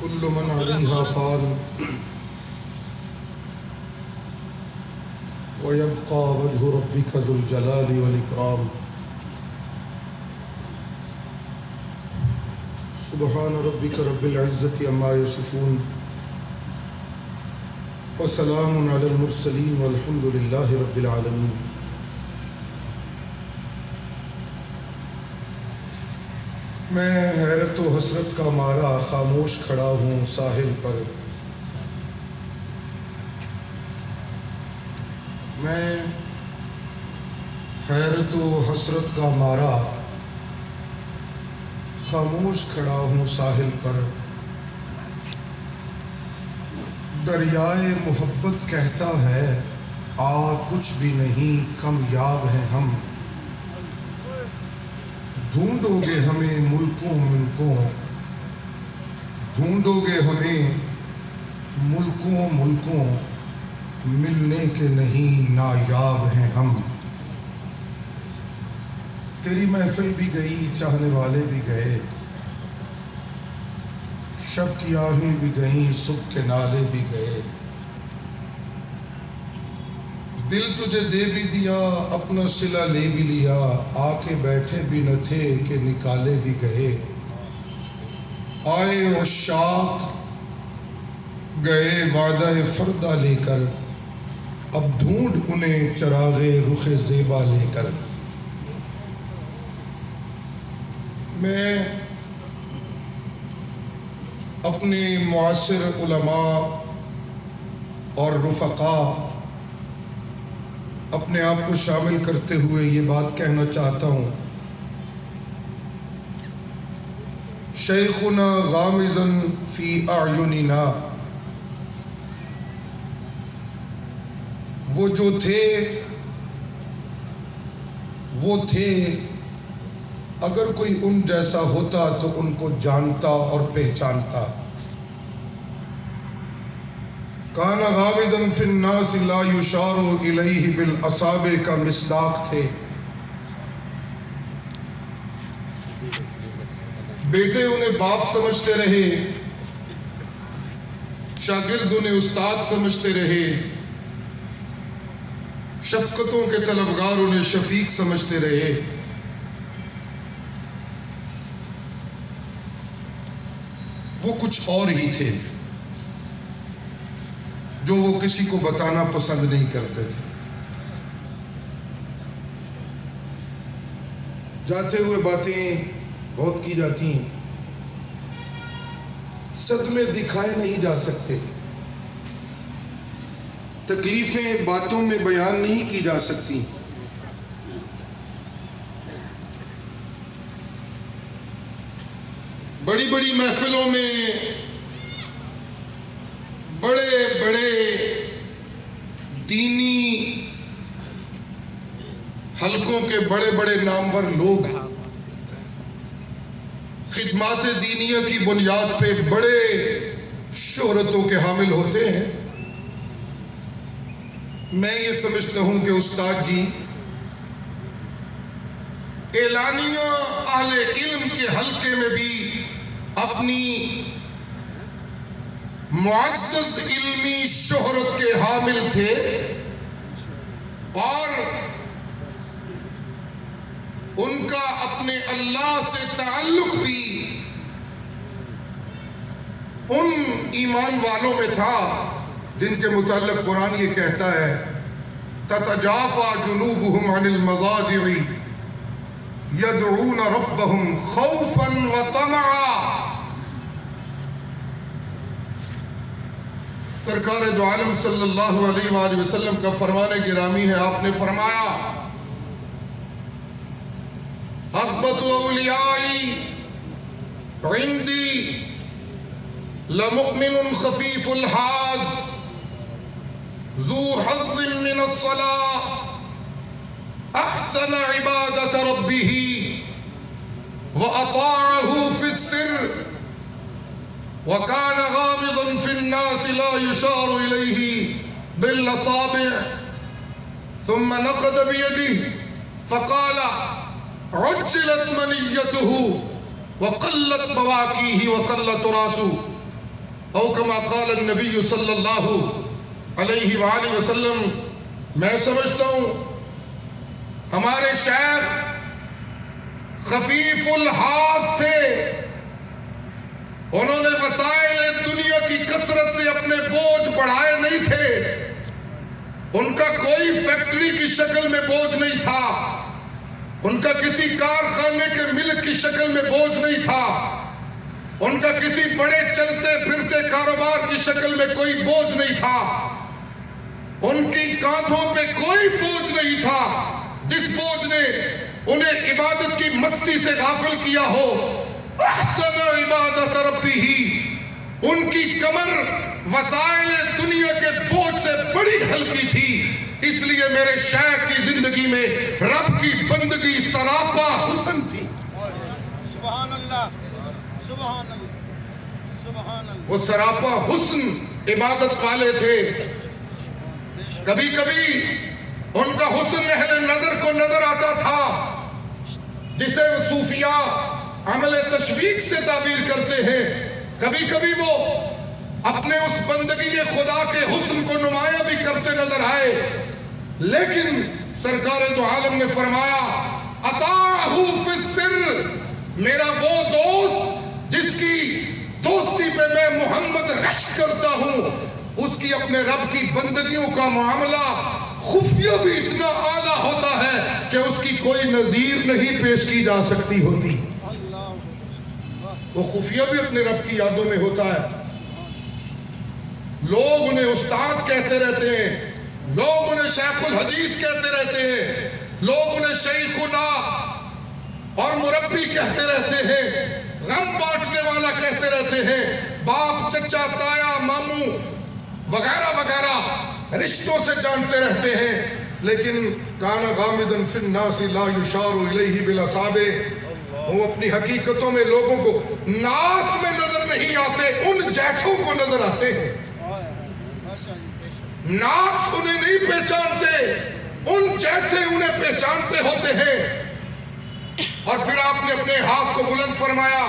كل من عليها فان ويبقى وجه ربك ذو الجلال والإكرام. سبحان ربك رب العزة عما يصفون وسلام على المرسلين والحمد لله رب العالمين. میں حیرت و حسرت کا مارا خاموش کھڑا ہوں ساحل پر. میں حیرت و حسرت کا مارا خاموش کھڑا ہوں ساحل پر. دریائے محبت کہتا ہے آ کچھ بھی نہیں کم یاب ہیں ہم. ڈھونڈو گے ہمیں ملکوں ملکوں، ڈھونڈو گے ہمیں ملکوں ملکوں، ملنے کے نہیں نایاب ہیں ہم. تیری محفل بھی گئی چاہنے والے بھی گئے، شب کی آہیں بھی گئیں صبح کے نالے بھی گئے. دل تجھے دے بھی دیا اپنا صلہ لے بھی لیا، آ کے بیٹھے بھی نہ تھے کہ نکالے بھی گئے. آئے عشاق گئے وعدہ فردہ لے کر، اب ڈھونڈ انہیں چراغ رخ زیبا لے کر. میں اپنے معاصر علماء اور رفقاء اپنے آپ کو شامل کرتے ہوئے یہ بات کہنا چاہتا ہوں. شیخنا غامض فی اعیننا، وہ جو تھے وہ تھے، اگر کوئی ان جیسا ہوتا تو ان کو جانتا اور پہچانتا. کان غامضا فی الناس لا یشار الیہ بالاصابع کا مصداق تھے. بیٹے انہیں باپ سمجھتے رہے، شاگرد انہیں استاد سمجھتے رہے، شفقتوں کے طلبگار انہیں شفیق سمجھتے رہے. وہ کچھ اور ہی تھے جو وہ کسی کو بتانا پسند نہیں کرتے تھے. جاتے ہوئے باتیں بہت کی جاتی ہیں، صدمے دکھائے نہیں جا سکتے، تکلیفیں باتوں میں بیان نہیں کی جا سکتی. بڑی بڑی محفلوں میں بڑے بڑے دینی حلقوں کے بڑے بڑے نامور لوگ خدمات دینیہ کی بنیاد پہ بڑے شہرتوں کے حامل ہوتے ہیں. میں یہ سمجھتا ہوں کہ استاد جی اعلانیہ اہل علم کے حلقے میں بھی اپنی معزز علمی شہرت کے حامل تھے، اور ان کا اپنے اللہ سے تعلق بھی ان ایمان والوں میں تھا جن کے متعلق قرآن یہ کہتا ہے تتجافى جنوبهم عن المضاجع يدعون ربهم خوفا وطمعا. سرکار دو عالم صلی اللہ علیہ وآلہ وسلم کا فرمان گرامی ہے، آپ نے فرمایا اثبت اولیائی عندی لمؤمن خفیف الحاظ ذو حظ من الصلاة احسن عبادت ربه وأطاعه في السر وكان غامضا في الناس لا يشار إليه بالأصابع ثم نقد بيده فقال عجلت منيته وقلت بواكيه وقلت راسه او کما قال النبی صلی اللہ علیہ وآلہ وسلم. میں سمجھتا ہوں ہمارے شیخ خفیف الحاظ تھے. انہوں نے وسائل دنیا کی کثرت سے اپنے بوجھ بڑھائے نہیں تھے. ان کا کوئی فیکٹری کی شکل میں بوجھ نہیں تھا. ان کا کسی کارخانے کے ملک کی شکل میں بوجھ نہیں تھا. ان کا کسی بڑے چلتے پھرتے کاروبار کی شکل میں کوئی بوجھ نہیں تھا. ان کی کاندھوں پہ کوئی بوجھ نہیں تھا جس بوجھ نے انہیں عبادت کی مستی سے غافل کیا ہو. احسن عبادت ربی ہی. ان کی کمر وسائل دنیا کے بوجھ سے بڑی ہلکی تھی. اس لیے میرے شیخ کی زندگی میں رب کی بندگی سراپا حسن تھی. سبحان اللہ سبحان اللہ سبحان اللہ. وہ سراپا حسن عبادت والے تھے. کبھی کبھی ان کا حسن اہل نظر کو نظر آتا تھا جسے وہ صوفیاء عمل تشویق سے تعبیر کرتے ہیں. کبھی کبھی وہ اپنے اس بندگی خدا کے حسن کو نمایاں بھی کرتے نظر آئے. لیکن سرکار دو عالم نے فرمایا اطاعہ فی السر. میرا وہ دوست جس کی دوستی پہ میں محمد رشک کرتا ہوں اس کی اپنے رب کی بندگیوں کا معاملہ خفیہ بھی اتنا اعلیٰ ہوتا ہے کہ اس کی کوئی نظیر نہیں پیش کی جا سکتی ہوتی. وہ خفیہ بھی اپنے رب کی یادوں میں ہوتا ہے. لوگ انہیں استاد کہتے رہتے ہیں. لوگ انہیں شیخ الحدیث کہتے رہتے ہیں. لوگ انہیں شیخنا اور مربی کہتے رہتے ہیں. غم بانٹنے والا کہتے رہتے ہیں. باپ چچا تایا ماموں وغیرہ وغیرہ رشتوں سے جانتے رہتے ہیں. لیکن کان غامضا فی الناس لا یشار الیہ بالاصابع. وہ اپنی حقیقتوں میں لوگوں کو ناس میں نظر نہیں آتے, ان جیسوں کو نظر آتے ہیں. ناس انہیں نہیں پہچانتے, ان جیسے انہیں پہچانتے ہوتے ہیں. اور پھر آپ نے اپنے ہاتھ کو بلند فرمایا.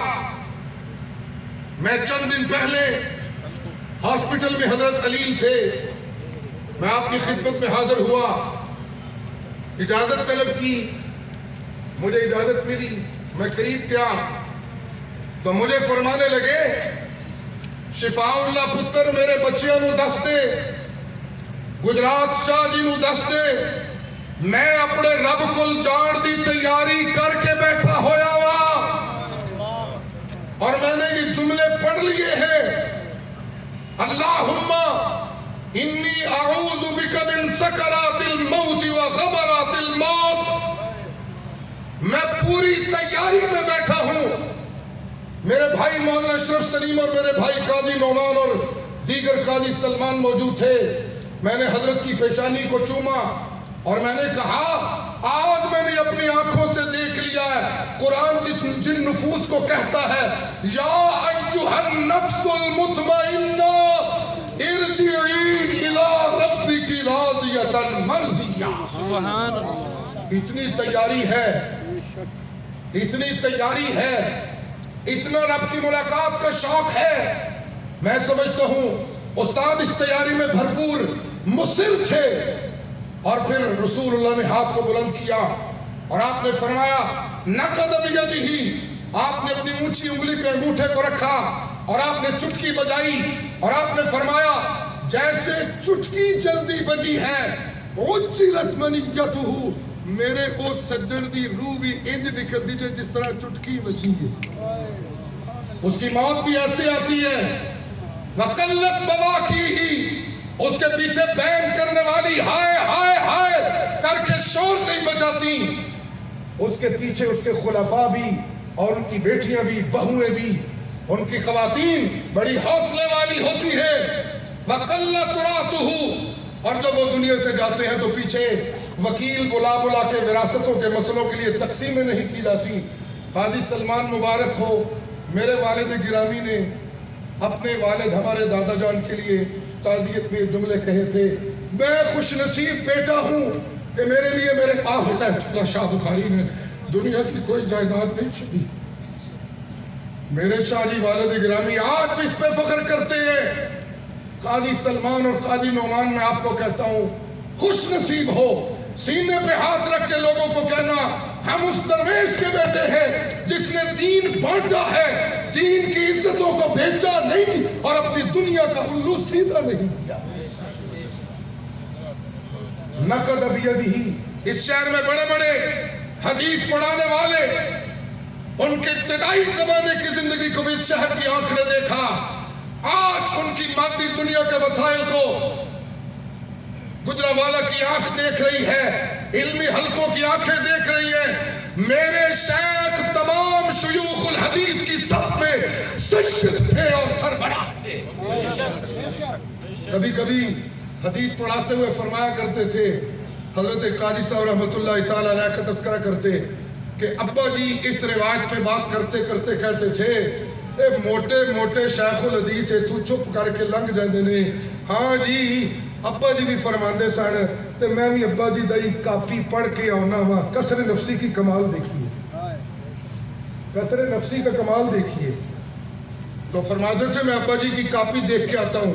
میں چند دن پہلے ہاسپٹل میں حضرت علیل تھے. میں آپ کی خدمت میں حاضر ہوا, اجازت طلب کی, مجھے اجازت ملی. میں قریب گیا تو مجھے فرمانے لگے شفاء اللہ پتر میرے بچیاں نو دس دے, گجرات شاہ جی نو دس دے, میں اپنے رب کول جان دی تیاری کر کے بیٹھا ہویا وا. اور میں نے یہ جملے پڑھ لیے ہیں اللہم انی اعوذ بک من سکرات الموت و غمرات الموت. میں پوری تیاری میں بیٹھا ہوں. میرے بھائی مولانا اشرف سلیم اور میرے بھائی قاضی نعمان اور دیگر قاضی سلمان موجود تھے. میں نے حضرت کی پیشانی کو چوما اور میں نے کہا آج میں نے اپنی آنکھوں سے دیکھ لیا ہے قرآن جن نفوس کو کہتا ہے یا ایھا النفس المطمئنہ ارجعی الی ربک راضیۃ مرضیہ. سبحان اللہ. اتنی تیاری ہے, اتنی تیاری ہے, اتنا رب کی ملاقات کا شوق ہے. میں سمجھتا ہوں استاد اس تیاری میں بھرپور مصر تھے. اور پھر رسول اللہ نے ہاتھ کو بلند کیا اور آپ نے فرمایا نقد بیدہ. آپ نے اپنی اونچی انگلی پہ انگوٹھے کو رکھا اور آپ نے چٹکی بجائی اور آپ نے فرمایا جیسے چٹکی جلدی بجی ہے اجلت منیتہ, میرے او سجن دی روح بھی انج نکل دی جس طرح چٹکی بجی ہے. اس کی موت بھی ایسے آتی ہے. وقلت بواکیہ, اس کے پیچھے بین کرنے والی ہائے ہائے ہائے کر کے شور نہیں بجاتی. اس کے پیچھے اس کے خلفاء بھی اور ان کی بیٹیاں بھی بہویں بھی, ان کی خواتین بڑی حوصلے والی ہوتی ہے. وقلت راسہ, اور جب وہ دنیا سے جاتے ہیں تو پیچھے وکیل بلا بلا کے وراثتوں کے مسئلوں کے لیے تقسیمیں نہیں کی جاتی. قاضی سلمان مبارک ہو, میرے والد گرامی نے اپنے والد ہمارے دادا جان کے لیے تعزیت میں جملے کہے تھے میں خوش نصیب بیٹا ہوں کہ میرے لیے میرے آقا شاہ بخاری نے دنیا کی کوئی جائیداد نہیں چھوڑی. میرے شاہ جی والد گرامی آج بھی اس پہ فخر کرتے ہیں. قاضی سلمان اور قاضی نعمان میں آپ کو کہتا ہوں خوش نصیب ہو. سینے پہ ہاتھ رکھ کے لوگوں کو کہنا ہم اس درویش کے بیٹے ہیں جس نے دین بانٹا ہے, دین کی عزتوں کو بیچا نہیں اور اپنی دنیا کا الو سیدھا نہیں کیا. نقد بیدہی. اس شہر میں بڑے بڑے حدیث پڑھانے والے ان کے ابتدائی زمانے کی زندگی کو بھی اس شہر کی آنکھ نے دیکھا. آج ان کی مادی دنیا کے وسائل کو گجرانوالہ کی آنکھ دیکھ رہی ہے, علمی حلقوں کی آنکھیں دیکھ رہی ہیں. میرے شیخ تمام شیوخ الحدیث کی صف میں سید تھے اور سربراہ تھے. کبھی کبھی حدیث پڑھاتے ہوئے فرمایا کرتے تھے, حضرت قاضی صاحب رحمۃ اللہ تعالی علیہ کا تذکرہ کرتے کہ ابا جی اس روایت پہ بات کرتے کرتے کہتے تھے اے موٹے موٹے شیخ الحدیث تو چپ کر کے لنگ جاندے نے. ہاں جی ابا جی بھی فرماندے سن تے میں بھی ابا جی دی کاپی پڑھ کے آنا وا. کسر نفسی کی کمال دیکھیے, کسر نفسی کا کمال دیکھیے. تو فرماتے تھے میں ابا جی کی کاپی دیکھ کے آتا ہوں,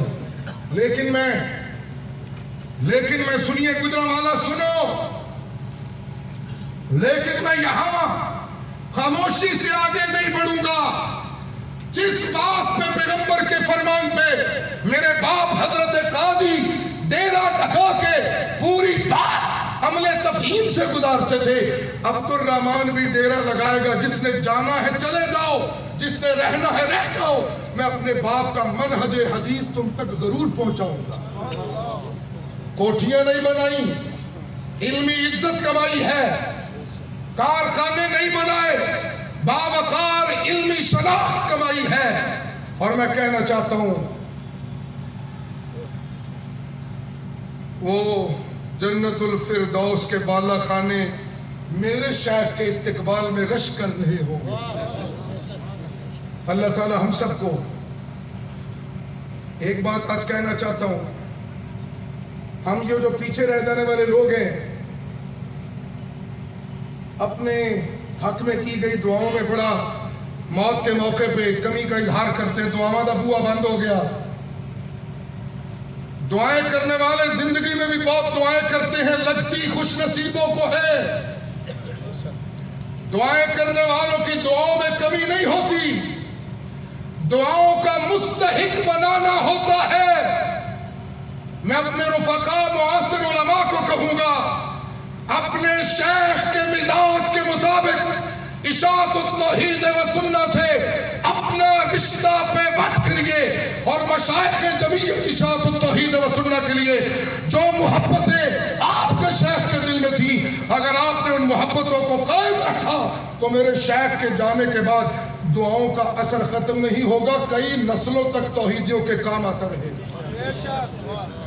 لیکن میں سنیے گجرانوالہ سنو, لیکن میں یہاں خاموشی سے آگے نہیں بڑھوں گا. جس بات پہ پیغمبر کے فرمان پہ میرے باپ حضرت قاضی ڈیرا ٹکا کے پوری بات عمل تفہیم سے گزارتے تھے, عبد الرحمان بھی ڈیرا لگائے گا. جس نے جانا ہے چلے جاؤ, جس نے رہنا ہے رہ جاؤ. میں اپنے باپ کا منہج حدیث تم تک ضرور پہنچاؤں گا. کوٹھیاں نہیں بنائی, علمی عزت کمائی ہے. کارخانے نہیں بنائے, باوقار علمی شناخت کمائی ہے. اور میں کہنا چاہتا ہوں وہ جنت الفردوس کے بالا خانے میرے شیخ کے استقبال میں رش کر رہے ہوں گے. اللہ تعالی ہم سب کو. ایک بات آج کہنا چاہتا ہوں, ہم یہ جو پیچھے رہ جانے والے لوگ ہیں اپنے حق میں کی گئی دعاؤں میں بڑا موت کے موقع پہ کمی کا اظہار کرتے ہیں. دعاواں دا بوا بند ہو گیا. دعائیں کرنے والے زندگی میں بھی بہت دعائیں کرتے ہیں, لگتی خوش نصیبوں کو ہے. دعائیں کرنے والوں کی دعاؤں میں کمی نہیں ہوتی, دعاؤں کا مستحق بنانا ہوتا ہے. میں اپنے رفقاء معاصر علماء کو کہوں گا اپنے شیخ کے مزاج کے مطابق اشاعت التوحید و سنت سے اپنا رشتہ پہ وقت کریے, اور مشائخ جمعیت اشاعت التوحید و سنت کے لیے جو محبتیں آپ کے شیخ کے دل میں تھی, اگر آپ نے ان محبتوں کو قائم رکھا تو میرے شیخ کے جانے کے بعد دعاؤں کا اثر ختم نہیں ہوگا, کئی نسلوں تک توحیدیوں کے کام آتا رہے گا.